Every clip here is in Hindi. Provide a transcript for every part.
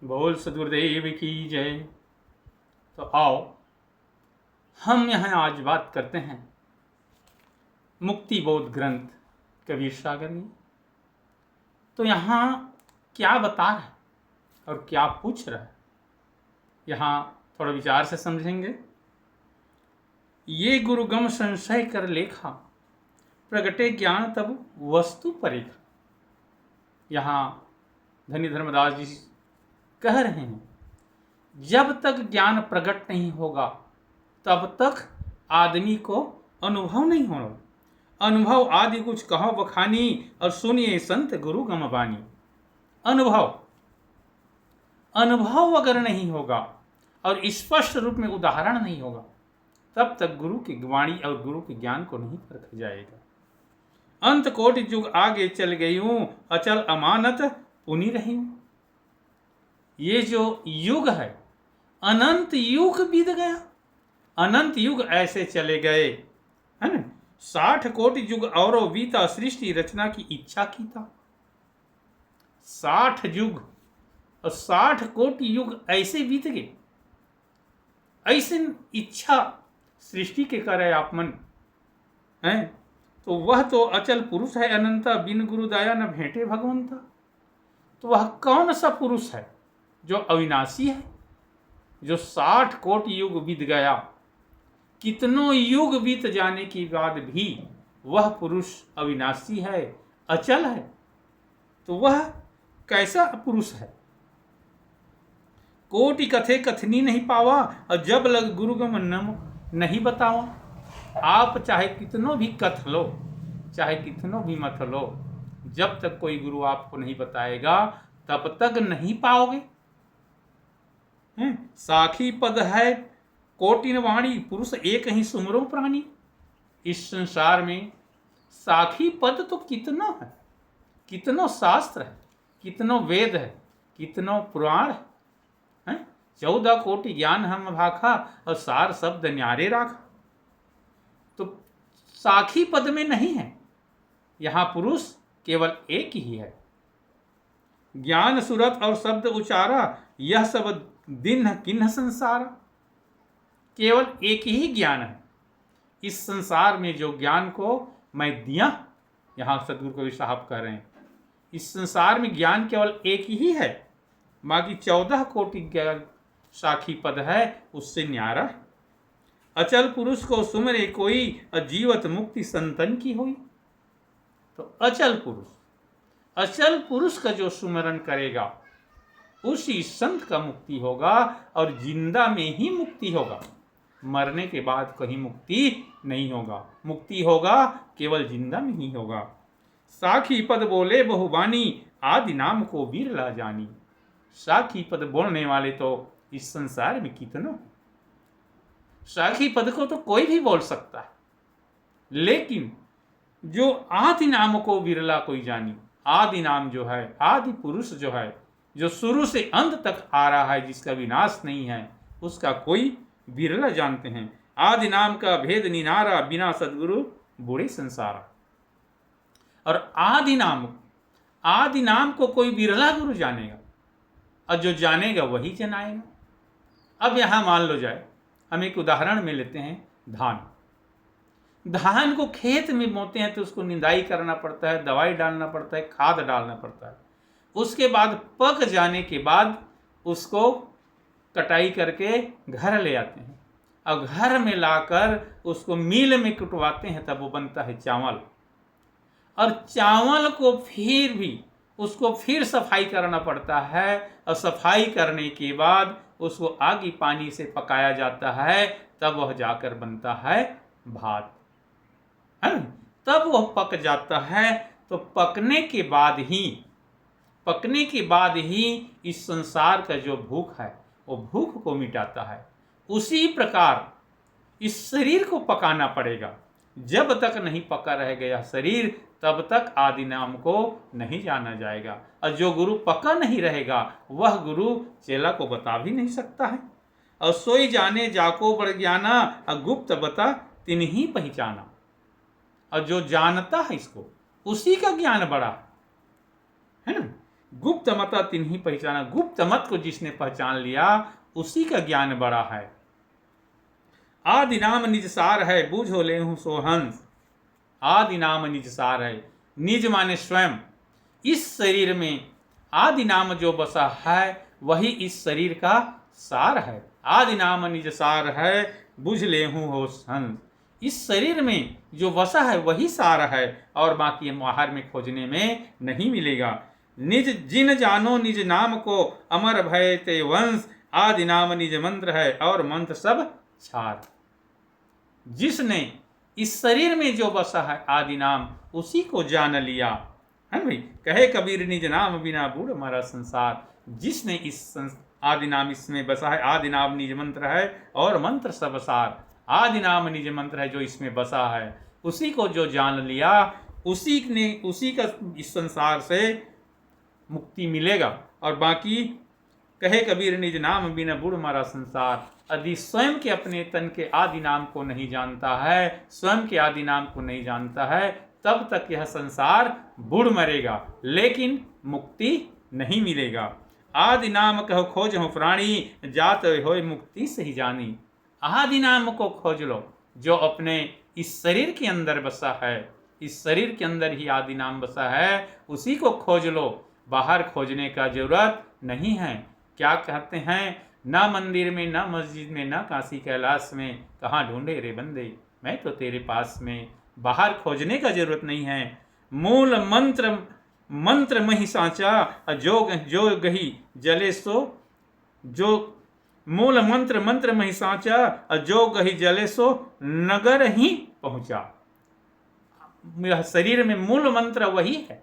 बोल सदगुरुदेव की जय। तो आओ हम यहाँ आज बात करते हैं मुक्ति बोध ग्रंथ कबीर सागर में। तो यहाँ क्या बता रहा है और क्या पूछ रहा है, यहाँ थोड़ा विचार से समझेंगे। ये गुरुगम संशय कर लेखा, प्रगटे ज्ञान तब वस्तु परेखा। यहाँ धनी धर्मदास जी कह रहे हैं, जब तक ज्ञान प्रकट नहीं होगा तब तक आदमी को अनुभव नहीं होगा। अनुभव आदि कुछ कहो बखानी, और सुनिए संत गुरु गम बानी। अनुभव अगर नहीं होगा और स्पष्ट रूप में उदाहरण नहीं होगा, तब तक गुरु की वाणी और गुरु के ज्ञान को नहीं परखा जाएगा। अंत कोटि युग आगे चल गई हूं, अचल अमानत पुनि रही हूं। ये जो युग है, अनंत युग बीत गया, अनंत युग ऐसे चले गए, है ना। 60 कोटि युग और बीता, सृष्टि रचना की इच्छा की था। 60 युग और 60 कोटि युग ऐसे बीत गए, ऐसे इच्छा सृष्टि के करे आप मन है। तो वह तो अचल पुरुष है अनंता, बिन गुरु दया न भेंटे भगवंता। तो वह कौन सा पुरुष है जो अविनाशी है, जो 60 कोटि युग बीत गया, कितनों युग बीत जाने के बाद भी वह पुरुष अविनाशी है, अचल है। तो वह कैसा पुरुष है। कोटि कथे कथनी नहीं पावा, और जब लग गुरुगम नहीं बतावा। आप चाहे कितनों भी कथ लो, चाहे कितनों भी मत लो, जब तक कोई गुरु आपको नहीं बताएगा तब तक नहीं पाओगे। साखी पद है कोटिन वाणी, पुरुष एक ही सुमरो प्राणी। इस संसार में साखी पद तो कितना है, कितनों शास्त्र है, कितनों वेद है, कितनों पुराण है। 14 कोटि ज्ञान हम भाखा, और सार शब्द न्यारे राखा। तो साखी पद में नहीं है, यहाँ पुरुष केवल एक ही है। ज्ञान सुरत और शब्द उचारा, यह सब दिन किन्ह संसार। केवल एक ही ज्ञान है इस संसार में, जो ज्ञान को मैं दिया। यहाँ सदगुरु कबीर साहब कह रहे हैं, इस संसार में ज्ञान केवल एक ही है, बाकी 14 कोटि ज्ञान साखी पद है, उससे न्यारा। अचल पुरुष को सुमरे कोई, जीवत मुक्ति संतन की हुई। तो अचल पुरुष का जो सुमरण करेगा उसी संत का मुक्ति होगा, और जिंदा में ही मुक्ति होगा, मरने के बाद कहीं मुक्ति नहीं होगा। मुक्ति होगा केवल जिंदा में ही होगा। साखी पद बोले बहुबानी, आदि नाम को बिरला जानी। साखी पद बोलने वाले तो इस संसार में कितनों। साखी पद को तो कोई भी बोल सकता है, लेकिन जो आदि नाम को बिरला कोई जानी, आदि नाम जो है, आदि पुरुष जो है, जो शुरू से अंत तक आ रहा है, जिसका विनाश नहीं है, उसका कोई बिरला जानते हैं। आदि नाम का भेद निनारा, बिना सदगुरु बूढ़े संसारा। और आदि नाम को कोई बिरला गुरु जानेगा, और जो जानेगा वही जनाएगा। अब यहां मान लो जाए, हम एक उदाहरण में लेते हैं धान को खेत में बोते हैं तो उसको निंदाई करना पड़ता है, दवाई डालना पड़ता है, खाद डालना पड़ता है। उसके बाद पक जाने के बाद उसको कटाई करके घर ले आते हैं, और घर में लाकर उसको मिल में कुटवाते हैं, तब वो बनता है चावल। और चावल को फिर सफाई करना पड़ता है, और सफाई करने के बाद उसको आगे पानी से पकाया जाता है, तब वह जाकर बनता है भात, है। तब वह पक जाता है। तो पकने के बाद ही इस संसार का जो भूख है वो भूख को मिटाता है। उसी प्रकार इस शरीर को पकाना पड़ेगा। जब तक नहीं पका रहेगा यह शरीर, तब तक आदि नाम को नहीं जाना जाएगा। और जो गुरु पका नहीं रहेगा, वह गुरु चेला को बता भी नहीं सकता है। और सोई जाने जाको बड़ ज्ञाना, और गुप्त बता तिन्हीं पहचाना। और जो जानता है इसको, उसी का ज्ञान बड़ा है ना। गुप्त मत तिन्हीं पहचाना, गुप्त मत को जिसने पहचान लिया उसी का ज्ञान बड़ा है। आदि नाम निज सार है, बूझो लेहूं सोहंस। आदि नाम निज सार है, निज माने स्वयं। इस शरीर में आदि नाम जो बसा है वही इस शरीर का सार है। आदि नाम निज सार है, बुझ लेहूं हो हंस। इस शरीर में जो बसा है वही सार है और बाकी बाहर में खोजने में नहीं मिलेगा। निज जिन जानो निज नाम को, अमर भय ते वंश। आदि नाम निज मंत्र है और मंत्र सब छार। जिसने इस शरीर में जो बसा है आदि नाम, उसी को जान लिया है ना भाई। कहे कबीर निज नाम बिना बूढ़ हमारा संसार। जिसने इस आदि नाम इसमें बसा है, आदि नाम निज मंत्र है और मंत्र सब सार। आदि नाम निज मंत्र है जो इसमें बसा है, उसी को जो जान लिया उसी का इस संसार से मुक्ति मिलेगा। और बाकी कहे कबीर निज नाम बिना बूढ़ हमारा संसार। यदि स्वयं के अपने तन के आदि नाम को नहीं जानता है, स्वयं के आदि नाम को नहीं जानता है, तब तक यह संसार बूढ़ मरेगा, लेकिन मुक्ति नहीं मिलेगा। आदि नाम कहो खोज हो प्राणी, जात होय मुक्ति सही जानी। आदि नाम को खोज लो जो अपने इस शरीर के अंदर बसा है, इस शरीर के अंदर ही आदि नाम बसा है, उसी को खोज लो। बाहर खोजने का जरूरत नहीं है। क्या कहते हैं, ना मंदिर में, ना मस्जिद में, ना काशी कैलाश में, कहाँ ढूंढे रे बंदे, मैं तो तेरे पास में। बाहर खोजने का जरूरत नहीं है। मूल मंत्र मंत्र मही सांचा, जो गही जले सो। जो मूल मंत्र मंत्र मही सांचा, जो गही जले सो नगर ही पहुंचा। यह शरीर में मूल मंत्र वही है,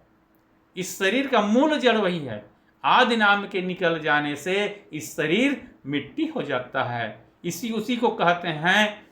इस शरीर का मूल जड़ वही है। आदि नाम के निकल जाने से इस शरीर मिट्टी हो जाता है। उसी को कहते हैं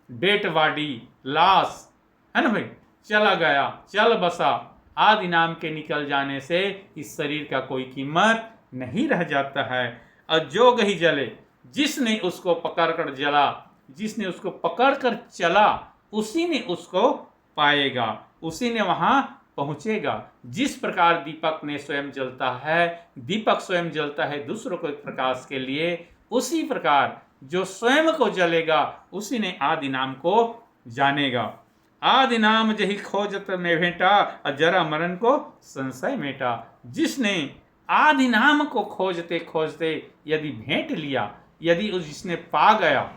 डेड बॉडी, लाश, है ना भाई। चला गया, चल बसा। आदि नाम के निकल जाने से इस शरीर का कोई कीमत नहीं रह जाता है। और जो गही जले, जिसने उसको पकड़कर जला, जिसने उसको पकड़कर चला, उसी ने उसको पाएगा, उसी ने वहां पहुंचेगा। जिस प्रकार दीपक ने स्वयं जलता है, दीपक स्वयं जलता है दूसरों को प्रकाश के लिए, उसी प्रकार जो स्वयं को जलेगा उसी ने आदि नाम को जानेगा। आदि नाम जही खोजत में भेंटा, जरा मरण को संशय मेटा। जिसने आदि नाम को खोजते खोजते यदि भेंट लिया, यदि जिसने पा गया,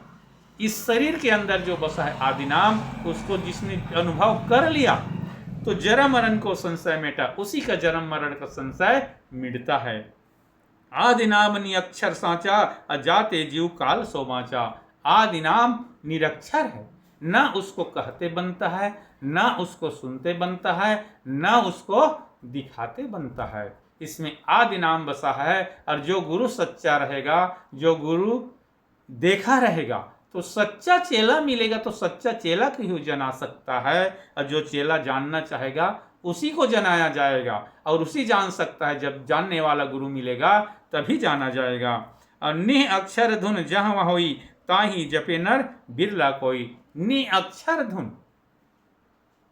इस शरीर के अंदर जो बसा है आदि नाम, उसको जिसने अनुभव कर लिया, तो जन्म मरण को संशय मेटा। उसी का जन्म मरण का संशय मिटता है। आदि नाम निरक्षर सांचा, अजाते जीव काल सो बाँचा। आदि नाम निरक्षर है, ना उसको कहते बनता है, ना उसको सुनते बनता है, ना उसको दिखाते बनता है। इसमें आदि नाम बसा है। और जो गुरु सच्चा रहेगा, जो गुरु देखा रहेगा, तो सच्चा चेला मिलेगा। तो सच्चा चेला क्यों जना सकता है, और जो चेला जानना चाहेगा उसी को जनाया जाएगा, और उसी जान सकता है। जब जानने वाला गुरु मिलेगा तभी जाना जाएगा। और निह अक्षर धुन जहाँ होई, ताही जपे नर बिरला कोई। निह अक्षर धुन,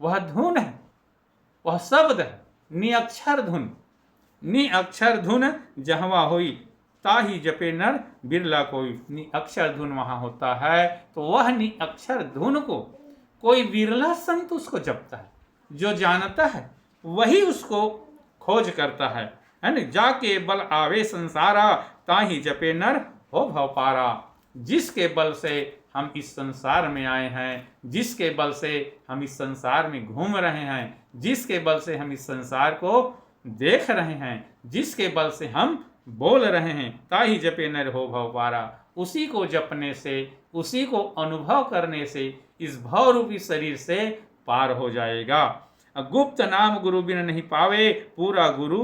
वह धुन है, वह शब्द है। नि अक्षर धुन, नि अक्षर धुन जहवा होई, ताही जपे नर बिरला कोई। नि अक्षर धुन वहां होता है, तो वह नि अक्षर धुन को कोई बिरला संत उसको जपता है। जो जानता है वही उसको खोज करता है ना। जाके बल आवे संसारा, ताही जपे नर हो भव पारा। जिसके बल से हम इस संसार में आए हैं, जिसके बल से हम इस संसार में घूम रहे हैं, जिसके बल से हम इस संसार को देख रहे हैं, जिसके बल से हम बोल रहे हैं, ताही जपे नर हो भव पारा। उसी को जपने से, उसी को अनुभव करने से इस भव रूपी शरीर से पार हो जाएगा। गुप्त नाम गुरु बिन नहीं पावे, पूरा गुरु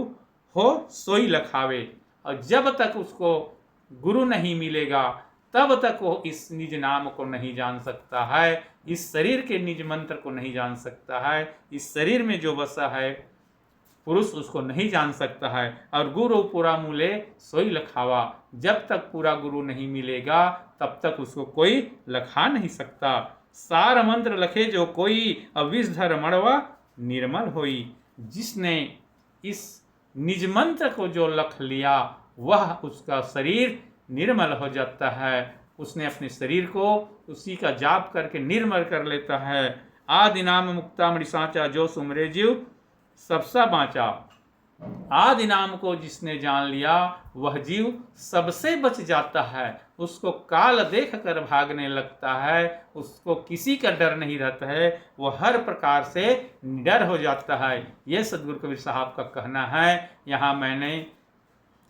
हो सोई लखावे। और जब तक उसको गुरु नहीं मिलेगा तब तक वो इस निज नाम को नहीं जान सकता है, इस शरीर के निज मंत्र को नहीं जान सकता है। इस शरीर में जो बसा है पुरुष उसको नहीं जान सकता है। और गुरु पूरा मूले सोई लखावा। जब तक पूरा गुरु नहीं मिलेगा तब तक उसको कोई लखा नहीं सकता। सार मंत्र लखे जो कोई, अविषधर मड़वा निर्मल होई। जिसने इस निज मंत्र को जो लख लिया वह उसका शरीर निर्मल हो जाता है। उसने अपने शरीर को उसी का जाप करके निर्मल कर लेता है। आदि नाम मुक्तामणि सांचा जो सुमरे जीव सबसा बाँचा। आदि नाम को जिसने जान लिया वह जीव सबसे बच जाता है। उसको काल देख कर भागने लगता है, उसको किसी का डर नहीं रहता है, वो हर प्रकार से निडर हो जाता है। ये सदगुरु कबीर साहब का कहना है।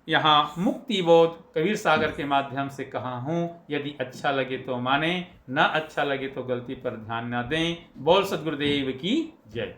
यहाँ मुक्ति बोध कबीर सागर के माध्यम से कहा हूँ। यदि अच्छा लगे तो माने, ना अच्छा लगे तो गलती पर ध्यान न दें। बोल सदगुरुदेव की जय।